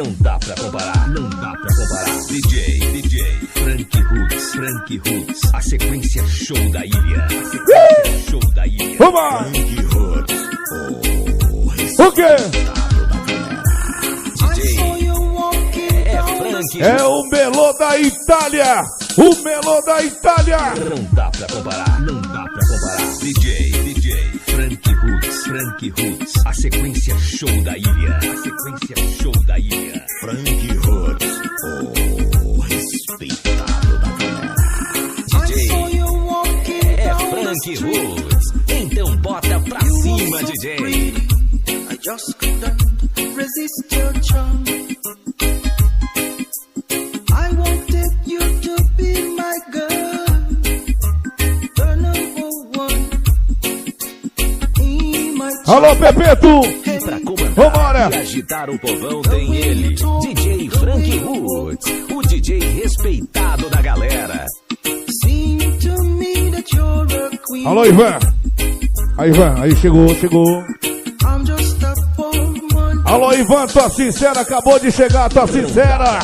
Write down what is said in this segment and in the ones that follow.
Não dá pra comparar, não dá pra comparar. DJ Frank Roots, a sequência show da ilha. Show da ilha. Vamos! Frank Roots, O quê? É o melô da Itália! O melô da Itália! Não dá pra comparar, não dá pra comparar. DJ Frank Roots, a sequência show da ilha. A sequência show da ilha. Frank Roots, o respeitado da galera. DJ Frank Roots, então bota pra cima, DJ. I just couldn't resist your charm. I wanted you to be my girl, the number one in my Alô, Pepeto! E pra comandar Vambora! e agitar o povão tem ele, DJ Frank Roots, o DJ respeitado da galera. Seem to me that you're a queen. Alô, Ivan! Aí, Ivan, aí chegou. I'm just a poor man. Alô, Ivan, tua sincera, acabou de chegar, tua sincera!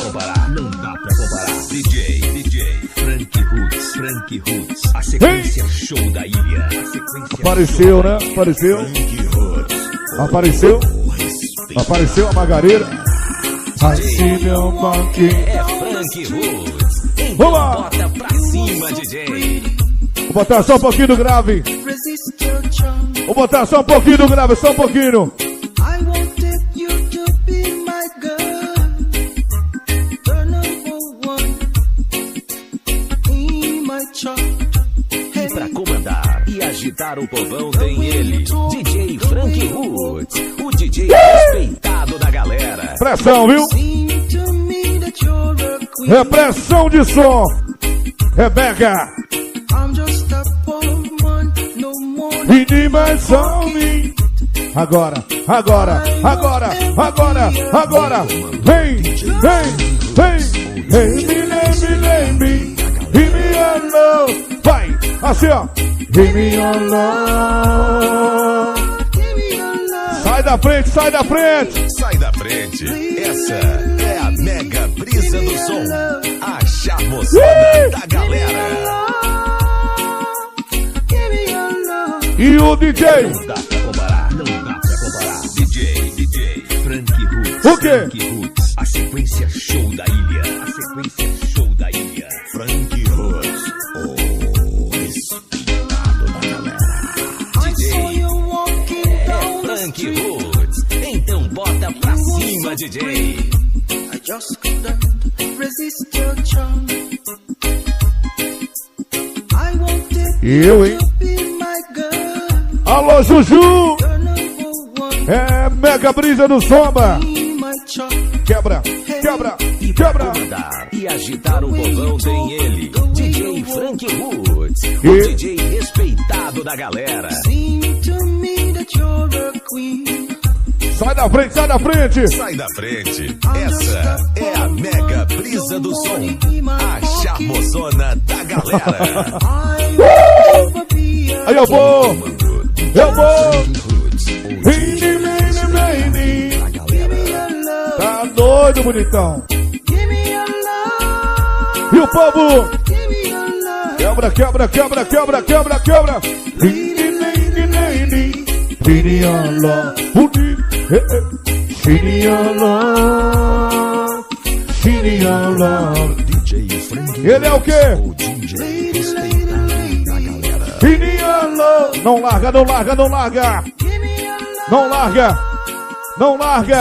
Não dá pra comparar. DJ Frank Roots, a sequência show da ilha. A sequência Apareceu, né? Apareceu a Margarida. Assim meu monkey. é Frank Roots. Então Vamos lá. bota pra cima, DJ. Vou botar só um pouquinho do grave. Resist your charm. Vou botar só um pouquinho do grave, só um pouquinho. I wanted you to be my girl, the number one in my chart. E pra comandar e agitar o povão tem ele, DJ Frank Roots, o DJ respeitado da galera. Pressão, viu? Seem to me that you're a queen. Repressão de som. Rebeca. I'm just a poor man, no more. E de mais homem. Agora. Vem. Me. Give me your love. Vai. Assim, ó. Give me your love. Give me your love. Sai da frente. Sai da frente, essa é a mega brisa do som, a charmosona da galera. Give me your love. E o DJ. Não dá pra comparar. DJ Frank Roots. O quê? Frank Roots, a sequência show da ilha. Frank Roots, o respeitado da galera. DJ Frank Roots, então bota pra cima, DJ. I just couldn't resist your charm. I wanted Eu, hein? you to be my girl, Alô, Juju. the number one É mega brisa do samba. in my chart. Quebra. E pra comandar e agitar o povão tem ele, DJ Frank Roots, o DJ respeitado da galera. Seem to me that you're a queen. Sai da frente. Sai da frente, essa é a mega brisa do som, a charmosona da galera. Aí eu vou. Tá doido, bonitão. Give me your love. E o povo. Give me your love. Quebra. DJ Frank, Ele é o quê? o DJ respeitado da galera. Não larga. Give me your love. Não larga.